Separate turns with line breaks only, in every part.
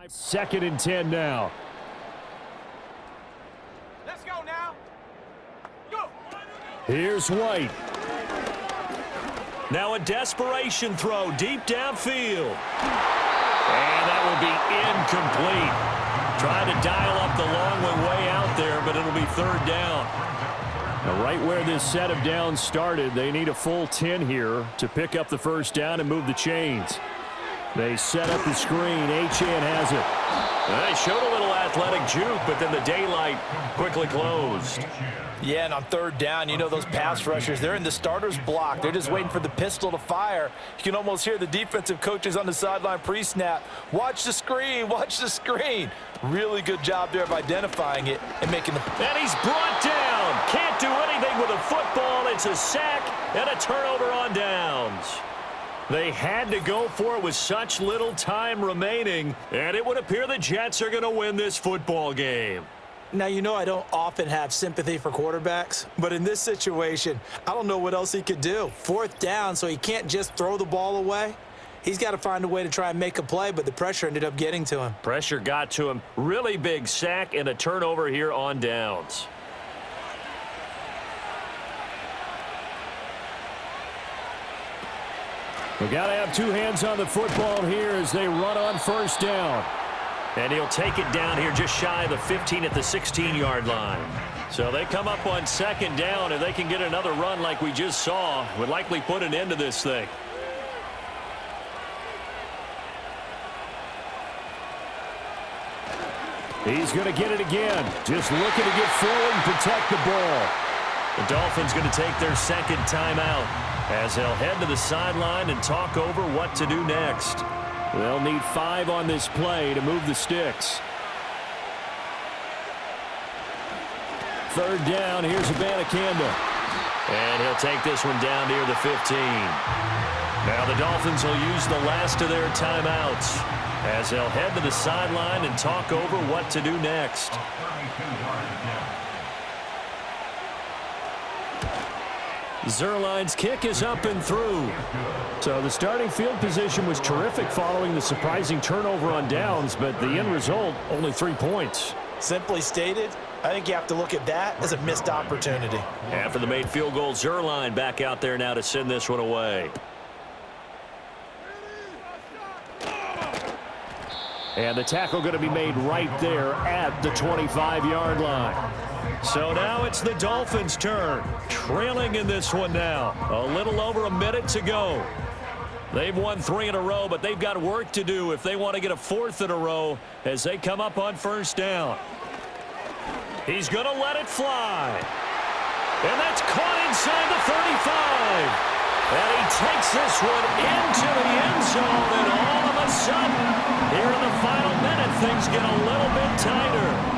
Second and 10 now.
Let's go now. Go.
Here's White.
Now a desperation throw deep downfield. And that will be incomplete. Trying to dial up the long way out there, but it'll be third down.
Now right where this set of downs started, they need a full 10 here to pick up the first down and move the chains. They set up the screen. Achane has it.
They showed a little athletic juke, but then the daylight quickly closed.
Yeah, and on third down, you know those pass rushers, they're in the starter's block. They're just waiting for the pistol to fire. You can almost hear the defensive coaches on the sideline pre-snap. Watch the screen, watch the screen. Really good job there of identifying it and making the...
And he's brought down. Can't do anything with a football. It's a sack and a turnover on downs. They had to go for it with such little time remaining, and it would appear the Jets are going to win this football game.
Now, you know I don't often have sympathy for quarterbacks, but in this situation, I don't know what else he could do. Fourth down, so he can't just throw the ball away. He's got to find a way to try and make a play, but the pressure ended up getting to him.
Pressure got to him. Really big sack and a turnover here on downs.
We got to have two hands on the football here as they run on first down.
And he'll take it down here just shy of the 15 at the 16-yard line. So they come up on second down, and they can get another run like we just saw. Would likely put an end to this thing.
He's going to get it again. Just looking to get forward and protect the ball.
The Dolphins going to take their second timeout as they'll head to the sideline and talk over what to do next.
They'll need 5 on this play to move the sticks. Third down, here's Abanikanda.
And he'll take this one down near the 15. Now the Dolphins will use the last of their timeouts as they'll head to the sideline and talk over what to do next.
Zerline's kick is up and through. So the starting field position was terrific following the surprising turnover on downs, but the end result, only 3 points.
Simply stated, I think you have to look at that as a missed opportunity.
After the made field goal, Zerline back out there now to send this one away.
And the tackle going to be made right there at the 25-yard line.
So now it's the Dolphins' turn. Trailing in this one now. A little over a minute to go. They've won 3 in a row, but they've got work to do if they want to get a 4th in a row as they come up on first down. He's going to let it fly. And that's caught inside the 35. And he takes this one into the end zone, and all of a sudden, here in the final minute, things get a little bit tighter.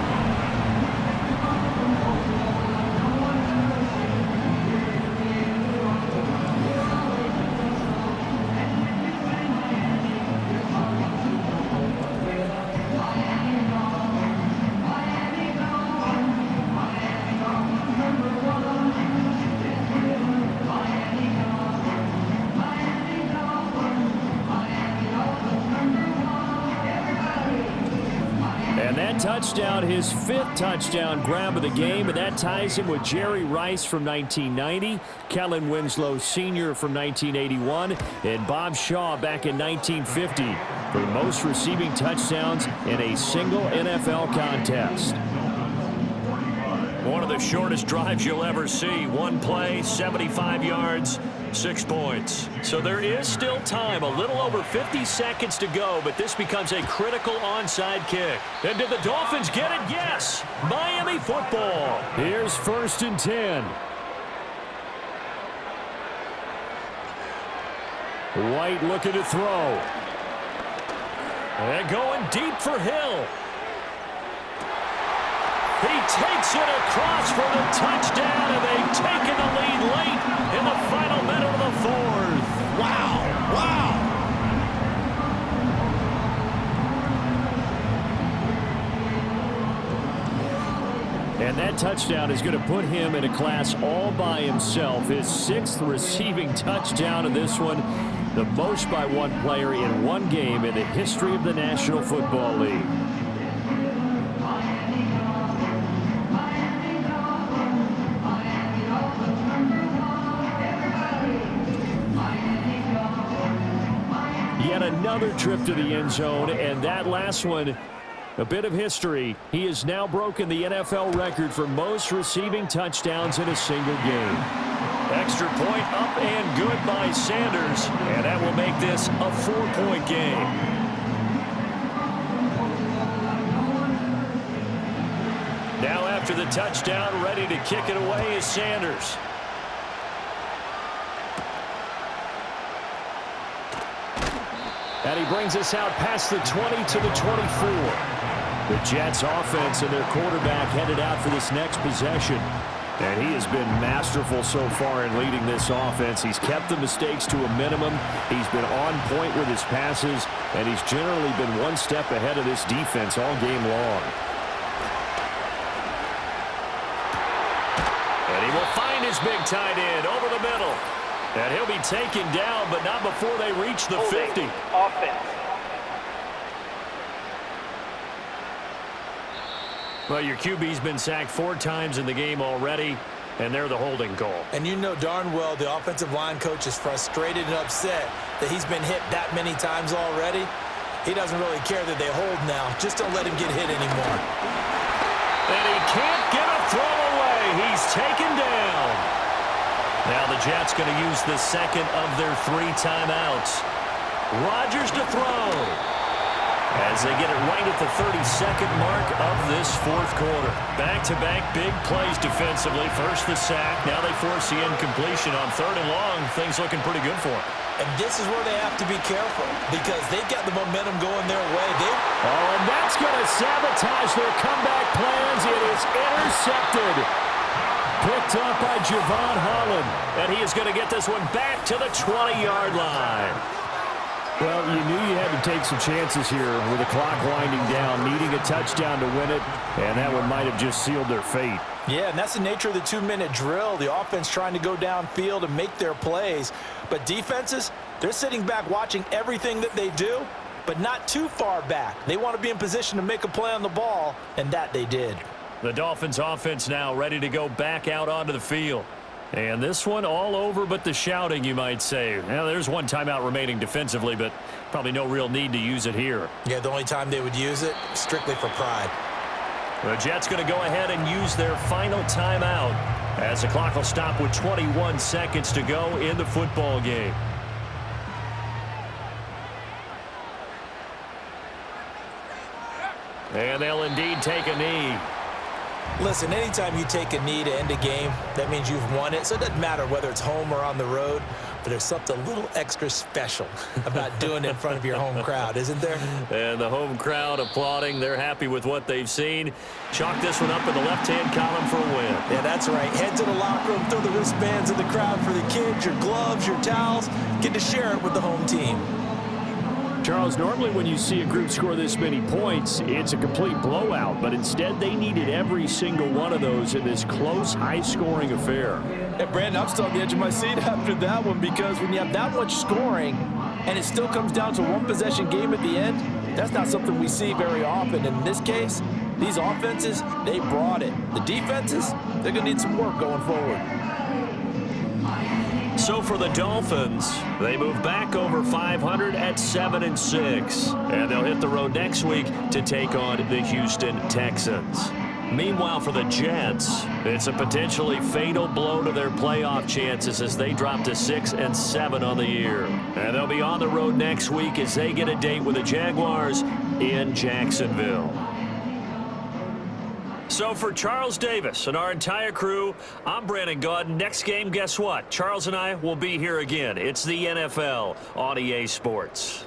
Touchdown, his 5th touchdown grab of the game, and that ties him with Jerry Rice from 1990, Kellen Winslow Sr. from 1981, and Bob Shaw back in 1950 for the most receiving touchdowns in a single NFL contest.
One of the shortest drives you'll ever see. One play, 75 yards, 6 points. So there is still time, a little over 50 seconds to go, but this becomes a critical onside kick. And did the Dolphins get it? Yes! Miami football.
Here's 1st and 10. White looking to throw.
And going deep for Hill. He takes it across for the touchdown, and they've taken the lead late in the final minute of the 4th.
Wow! Wow!
And that touchdown is going to put him in a class all by himself. His 6th receiving touchdown in this one. the most by one player in one game in the history of the National Football League. Yet another trip to the end zone, and that last one, a bit of history. He has now broken the NFL record for most receiving touchdowns in a single game.
Extra point up and good by Sanders, and that will make this a 4-point game. Now after the touchdown, ready to kick it away is Sanders.
And he brings us out past the 20 to the 24. The Jets offense and their quarterback headed out for this next possession. And he has been masterful so far in leading this offense. He's kept the mistakes to a minimum. He's been on point with his passes. And he's generally been one step ahead of this defense all game long.
And he will find his big tight end over the middle. And he'll be taken down, but not before they reach the 50.
Offense.
Well, your QB's been sacked 4 times in the game already, and they're the holding call.
And you know darn well the offensive line coach is frustrated and upset that he's been hit that many times already. He doesn't really care that they hold now. Just don't let him get hit anymore.
And he can't get a throw away. He's taken down. Now the Jets going to use the second of their 3 timeouts. Rodgers to throw. As they get it right at the 32nd mark of this 4th quarter. Back-to-back big plays defensively. First the sack. Now they force the incompletion on 3rd and long. Things looking pretty good for them.
And this is where they have to be careful because they've got the momentum going their way.
Oh, and that's going to sabotage their comeback plans. It is intercepted. Picked up by Javon Holland.
And he is going to get this one back to the 20-yard line.
Well, you knew you had to take some chances here with the clock winding down, needing a touchdown to win it, and that one might have just sealed their fate.
Yeah, and that's the nature of the 2-minute drill. The offense trying to go downfield and make their plays. But defenses, they're sitting back watching everything that they do, but not too far back. They want to be in position to make a play on the ball, and that they did.
The Dolphins offense now ready to go back out onto the field. And this one all over but the shouting, you might say. Now, there's 1 timeout remaining defensively, but probably no real need to use it here.
Yeah, the only time they would use it, strictly for pride.
The Jets going to go ahead and use their final timeout as the clock will stop with 21 seconds to go in the football game. And they'll indeed take a knee.
Listen, anytime you take a knee to end a game, that means you've won it. So it doesn't matter whether it's home or on the road, but there's something a little extra special about doing it in front of your home crowd, isn't there?
And the home crowd applauding. They're happy with what they've seen. Chalk this one up in the left-hand column for a win.
Yeah, that's right. Head to the locker room, throw the wristbands in the crowd for the kids, your gloves, your towels. Get to share it with the home team.
Charles, normally when you see a group score this many points, it's a complete blowout, but instead they needed every single one of those in this close, high-scoring affair.
And Brandon, I'm still on the edge of my seat after that one because when you have that much scoring and it still comes down to 1-possession game at the end, that's not something we see very often. In this case, these offenses, they brought it. The defenses, they're going to need some work going forward.
So for the Dolphins, they move back over 500 at 7-6. And they'll hit the road next week to take on the Houston Texans. Meanwhile, for the Jets, it's a potentially fatal blow to their playoff chances as they drop to 6-7 on the year. And they'll be on the road next week as they get a date with the Jaguars in Jacksonville. So for Charles Davis and our entire crew, I'm Brandon Gaudin. Next game, guess what? Charles and I will be here again. It's the NFL on EA Sports.